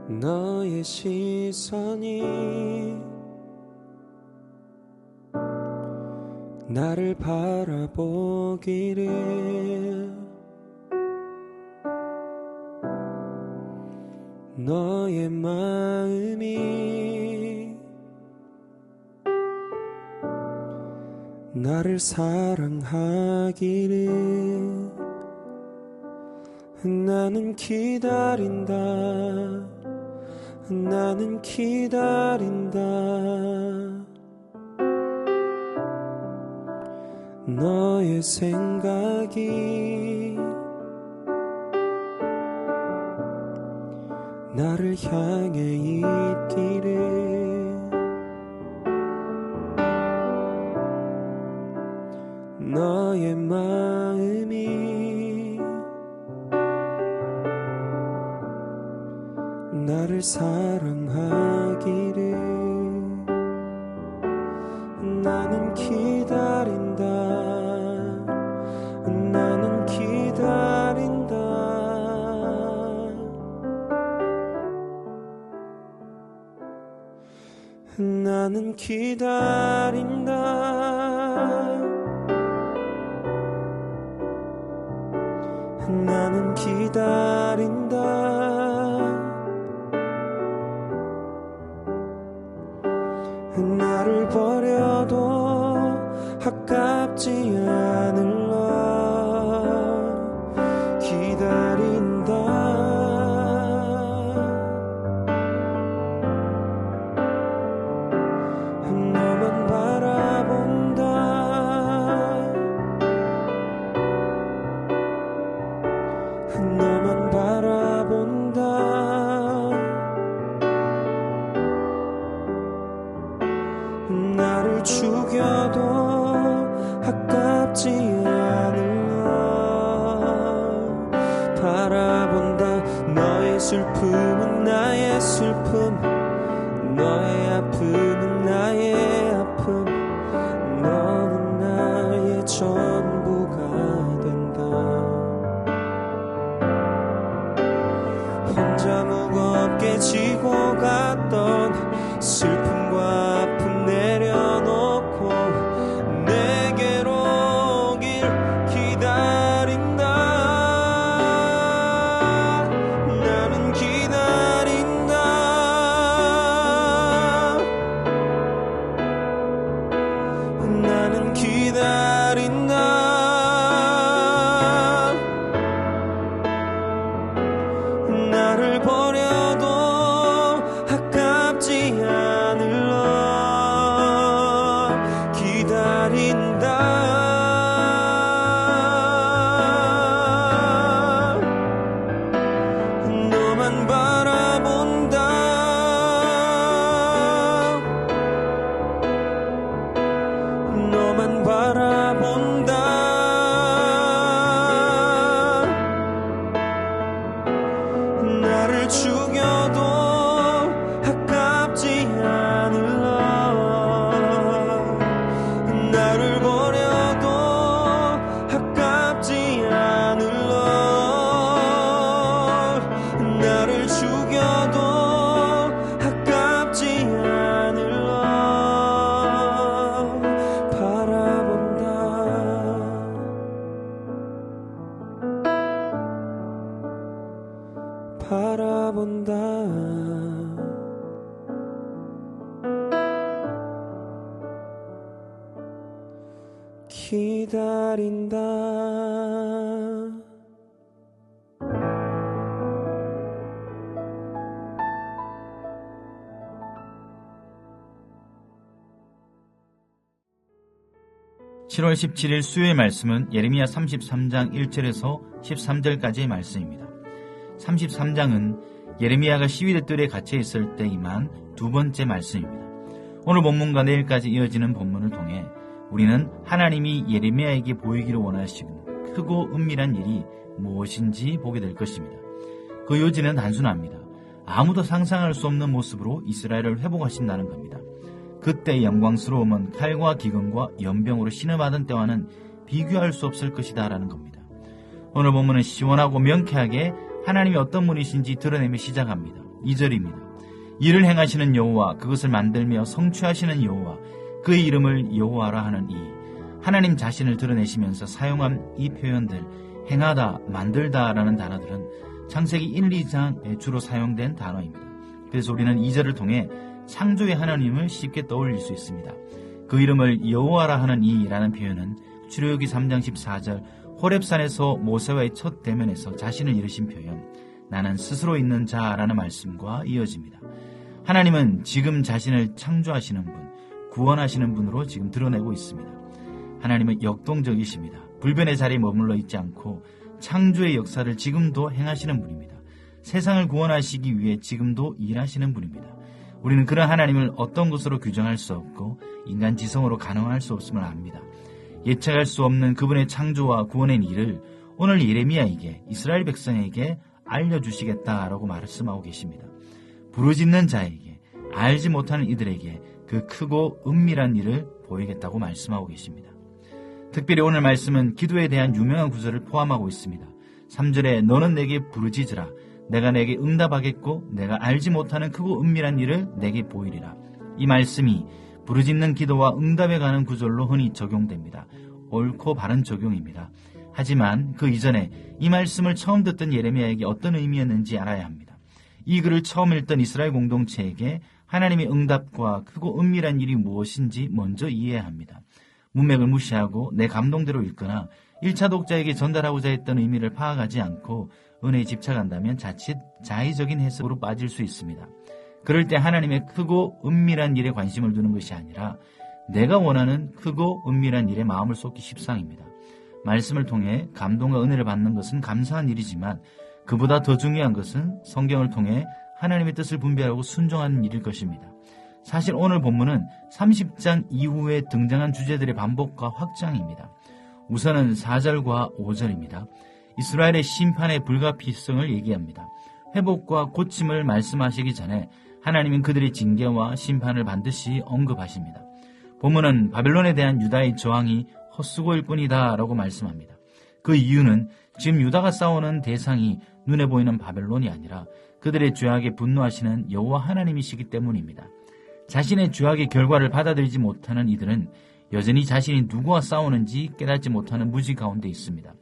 너의 시선이 나를 바라보기를, 너의 마음이 나를 사랑하기를. 나는 기다린다, 나는 기다린다. 너의 생각이 나를 향해 있기를. 너의 마음이 나를 사랑하기를. 나는 기다린다, 나는 기다린다. 나는 기다린다, 나는 기다린다. 나를 버려도 아깝지 않을라. 기다린다. 너만 바라본다. 너만 바라본다. 나를 죽여도 아깝지 않을라. 바라본다. 너의 슬픔은 나의 슬픔, 너의 아픔은 나의 아픔. 너는 나의 전부가 된다. 혼자 무겁게 지고 갔던 슬픔과 아픔 내려놓고 내게로 오길 기다린다. 나는 기다린다. 나는 기다린다. 나를 버려도 아깝지 않을라. 기다린다. 너만 바라본다. 너만 바라본다. 나를 죽여도 아깝지 않을라. 나를 버려도 아깝지 않을라. 나를 죽여도 아깝지 않을라. 바라본다. 바라본다. 기다린다. 7월 17일 수요일 말씀은 예레미야 33장 1절에서 13절까지의 말씀입니다. 33장은 예레미야가 시위대 뜰에 갇혀 있을 때 임한 두 번째 말씀입니다. 오늘 본문과 내일까지 이어지는 본문을 통해 우리는 하나님이 예레미야에게 보이기를 원하시는 크고 은밀한 일이 무엇인지 보게 될 것입니다. 그 요지는 단순합니다. 아무도 상상할 수 없는 모습으로 이스라엘을 회복하신다는 겁니다. 그때의 영광스러움은 칼과 기근과 연병으로 신음하던 때와는 비교할 수 없을 것이다 라는 겁니다. 오늘 본문은 시원하고 명쾌하게 하나님이 어떤 분이신지 드러내며 시작합니다. 2절입니다. 이를 행하시는 여호와, 그것을 만들며 성취하시는 여호와, 그의 이름을 여호와라 하는 이. 하나님 자신을 드러내시면서 사용한 이 표현들, 행하다, 만들다라는 단어들은 창세기 1, 2장에 주로 사용된 단어입니다. 그래서 우리는 2절을 통해 창조의 하나님을 쉽게 떠올릴 수 있습니다. 그 이름을 여호와라 하는 이라는 표현은 출애굽기 3장 14절 호렙산에서 모세와의 첫 대면에서 자신을 이르신 표현, 나는 스스로 있는 자라는 말씀과 이어집니다. 하나님은 지금 자신을 창조하시는 분, 구원하시는 분으로 지금 드러내고 있습니다. 하나님은 역동적이십니다. 불변의 자리에 머물러 있지 않고 창조의 역사를 지금도 행하시는 분입니다. 세상을 구원하시기 위해 지금도 일하시는 분입니다. 우리는 그런 하나님을 어떤 것으로 규정할 수 없고 인간 지성으로 가능할 수 없음을 압니다. 예측할 수 없는 그분의 창조와 구원의 일을 오늘 예레미야에게, 이스라엘 백성에게 알려주시겠다라고 말씀하고 계십니다. 부르짖는 자에게, 알지 못하는 이들에게 그 크고 은밀한 일을 보이겠다고 말씀하고 계십니다. 특별히 오늘 말씀은 기도에 대한 유명한 구절을 포함하고 있습니다. 3절에 너는 내게 부르짖으라, 내가 내게 응답하겠고 내가 알지 못하는 크고 은밀한 일을 내게 보이리라. 이 말씀이 부르짖는 기도와 응답에 관한 구절로 흔히 적용됩니다. 옳고 바른 적용입니다. 하지만 그 이전에 이 말씀을 처음 듣던 예레미야에게 어떤 의미였는지 알아야 합니다. 이 글을 처음 읽던 이스라엘 공동체에게 하나님의 응답과 크고 은밀한 일이 무엇인지 먼저 이해해야 합니다. 문맥을 무시하고 내 감동대로 읽거나 1차 독자에게 전달하고자 했던 의미를 파악하지 않고 은혜에 집착한다면 자칫 자의적인 해석으로 빠질 수 있습니다. 그럴 때 하나님의 크고 은밀한 일에 관심을 두는 것이 아니라 내가 원하는 크고 은밀한 일에 마음을 쏟기 십상입니다. 말씀을 통해 감동과 은혜를 받는 것은 감사한 일이지만 그보다 더 중요한 것은 성경을 통해 하나님의 뜻을 분별하고 순종하는 일일 것입니다. 사실 오늘 본문은 30장 이후에 등장한 주제들의 반복과 확장입니다. 우선은 4절과 5절입니다. 이스라엘의 심판의 불가피성을 얘기합니다. 회복과 고침을 말씀하시기 전에 하나님은 그들의 징계와 심판을 반드시 언급하십니다. 본문은 바벨론에 대한 유다의 저항이 헛수고일 뿐이다 라고 말씀합니다. 그 이유는 지금 유다가 싸우는 대상이 눈에 보이는 바벨론이 아니라 그들의 죄악에 분노하시는 여호와 하나님이시기 때문입니다. 자신의 죄악의 결과를 받아들이지 못하는 이들은 여전히 자신이 누구와 싸우는지 깨닫지 못하는 무지 가운데 있습니다.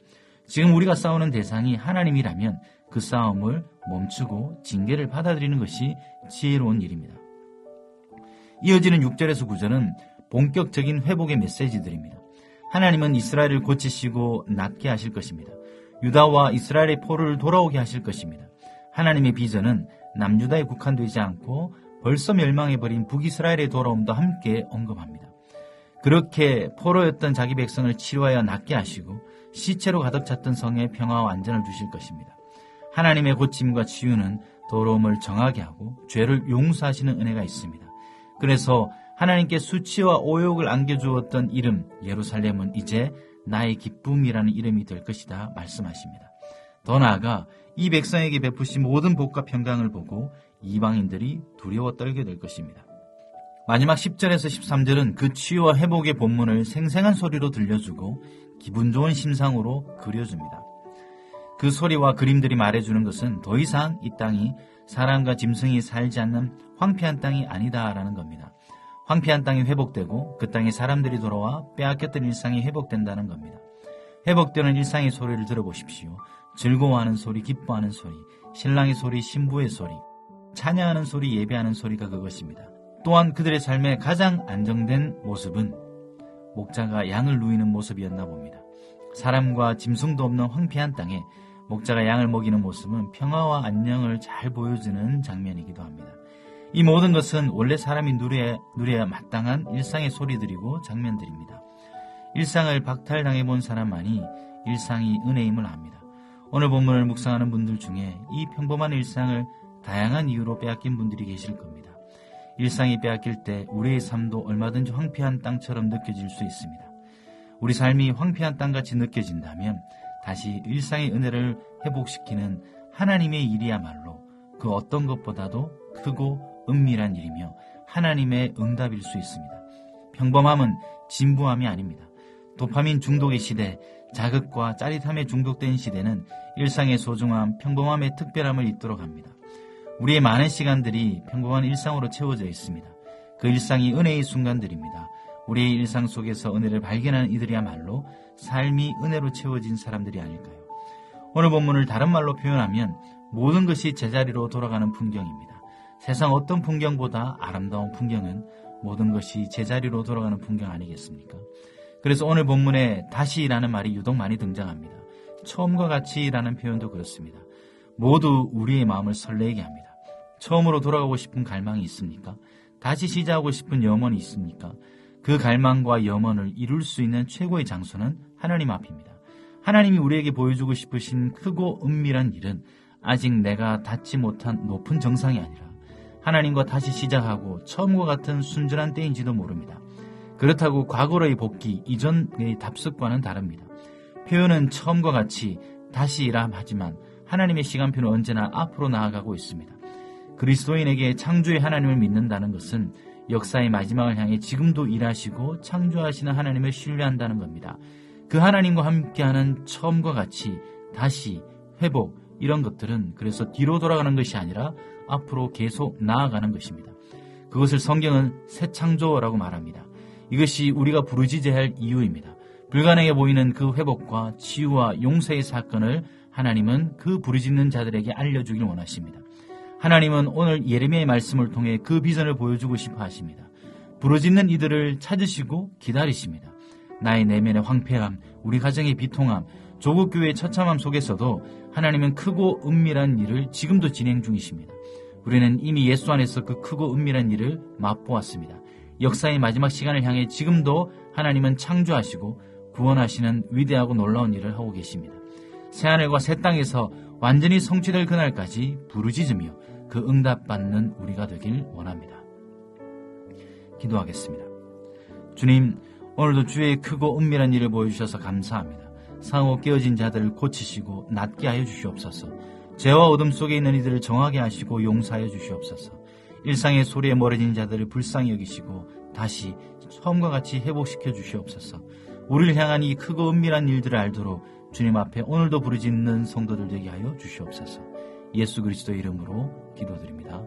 지금 우리가 싸우는 대상이 하나님이라면 그 싸움을 멈추고 징계를 받아들이는 것이 지혜로운 일입니다. 이어지는 6절에서 9절은 본격적인 회복의 메시지들입니다. 하나님은 이스라엘을 고치시고 낫게 하실 것입니다. 유다와 이스라엘의 포로를 돌아오게 하실 것입니다. 하나님의 비전은 남유다에 국한되지 않고 벌써 멸망해버린 북이스라엘의 돌아옴도 함께 언급합니다. 그렇게 포로였던 자기 백성을 치료하여 낫게 하시고 시체로 가득 찼던 성에 평화와 안전을 주실 것입니다. 하나님의 고침과 치유는 더러움을 정하게 하고 죄를 용서하시는 은혜가 있습니다. 그래서 하나님께 수치와 오욕을 안겨주었던 이름 예루살렘은 이제 나의 기쁨이라는 이름이 될 것이다 말씀하십니다. 더 나아가 이 백성에게 베푸신 모든 복과 평강을 보고 이방인들이 두려워 떨게 될 것입니다. 마지막 10절에서 13절은 그 치유와 회복의 본문을 생생한 소리로 들려주고 기분 좋은 심상으로 그려줍니다. 그 소리와 그림들이 말해주는 것은 더 이상 이 땅이 사람과 짐승이 살지 않는 황폐한 땅이 아니다라는 겁니다. 황폐한 땅이 회복되고 그 땅에 사람들이 돌아와 빼앗겼던 일상이 회복된다는 겁니다. 회복되는 일상의 소리를 들어보십시오. 즐거워하는 소리, 기뻐하는 소리, 신랑의 소리, 신부의 소리, 찬양하는 소리, 예배하는 소리가 그것입니다. 또한 그들의 삶의 가장 안정된 모습은 목자가 양을 누이는 모습이었나 봅니다. 사람과 짐승도 없는 황폐한 땅에 목자가 양을 먹이는 모습은 평화와 안녕을 잘 보여주는 장면이기도 합니다. 이 모든 것은 원래 사람이 누려야 마땅한 일상의 소리들이고 장면들입니다. 일상을 박탈당해본 사람만이 일상이 은혜임을 압니다. 오늘 본문을 묵상하는 분들 중에 이 평범한 일상을 다양한 이유로 빼앗긴 분들이 계실 겁니다. 일상이 빼앗길 때 우리의 삶도 얼마든지 황폐한 땅처럼 느껴질 수 있습니다. 우리 삶이 황폐한 땅같이 느껴진다면 다시 일상의 은혜를 회복시키는 하나님의 일이야말로 그 어떤 것보다도 크고 은밀한 일이며 하나님의 응답일 수 있습니다. 평범함은 진부함이 아닙니다. 도파민 중독의 시대, 자극과 짜릿함에 중독된 시대는 일상의 소중함, 평범함의 특별함을 잊도록 합니다. 우리의 많은 시간들이 평범한 일상으로 채워져 있습니다. 그 일상이 은혜의 순간들입니다. 우리의 일상 속에서 은혜를 발견하는 이들이야말로 삶이 은혜로 채워진 사람들이 아닐까요? 오늘 본문을 다른 말로 표현하면 모든 것이 제자리로 돌아가는 풍경입니다. 세상 어떤 풍경보다 아름다운 풍경은 모든 것이 제자리로 돌아가는 풍경 아니겠습니까? 그래서 오늘 본문에 다시라는 말이 유독 많이 등장합니다. 처음과 같이라는 표현도 그렇습니다. 모두 우리의 마음을 설레게 합니다. 처음으로 돌아가고 싶은 갈망이 있습니까? 다시 시작하고 싶은 염원이 있습니까? 그 갈망과 염원을 이룰 수 있는 최고의 장소는 하나님 앞입니다. 하나님이 우리에게 보여주고 싶으신 크고 은밀한 일은 아직 내가 닿지 못한 높은 정상이 아니라 하나님과 다시 시작하고 처음과 같은 순전한 때인지도 모릅니다. 그렇다고 과거로의 복귀, 이전의 답습과는 다릅니다. 표현은 처음과 같이 다시라 하지만 하나님의 시간표는 언제나 앞으로 나아가고 있습니다. 그리스도인에게 창조의 하나님을 믿는다는 것은 역사의 마지막을 향해 지금도 일하시고 창조하시는 하나님을 신뢰한다는 겁니다. 그 하나님과 함께하는 처음과 같이 다시, 회복, 이런 것들은 그래서 뒤로 돌아가는 것이 아니라 앞으로 계속 나아가는 것입니다. 그것을 성경은 새 창조라고 말합니다. 이것이 우리가 부르짖어야 이유입니다. 불가능해 보이는 그 회복과 치유와 용서의 사건을 하나님은 그 부르짖는 자들에게 알려주길 원하십니다. 하나님은 오늘 예레미야의 말씀을 통해 그 비전을 보여주고 싶어 하십니다. 부르짖는 이들을 찾으시고 기다리십니다. 나의 내면의 황폐함, 우리 가정의 비통함, 조국교회의 처참함 속에서도 하나님은 크고 은밀한 일을 지금도 진행 중이십니다. 우리는 이미 예수 안에서 그 크고 은밀한 일을 맛보았습니다. 역사의 마지막 시간을 향해 지금도 하나님은 창조하시고 구원하시는 위대하고 놀라운 일을 하고 계십니다. 새하늘과 새 땅에서 완전히 성취될 그날까지 부르짖으며 그 응답받는 우리가 되길 원합니다. 기도하겠습니다. 주님, 오늘도 주의 크고 은밀한 일을 보여주셔서 감사합니다. 상호 깨어진 자들을 고치시고 낫게 하여 주시옵소서. 죄와 어둠 속에 있는 이들을 정하게 하시고 용서하여 주시옵소서. 일상의 소리에 멀어진 자들을 불쌍히 여기시고 다시 처음과 같이 회복시켜 주시옵소서. 우리를 향한 이 크고 은밀한 일들을 알도록 주님 앞에 오늘도 부르짖는 성도들 되게 하여 주시옵소서. 예수 그리스도의 이름으로 기도드립니다.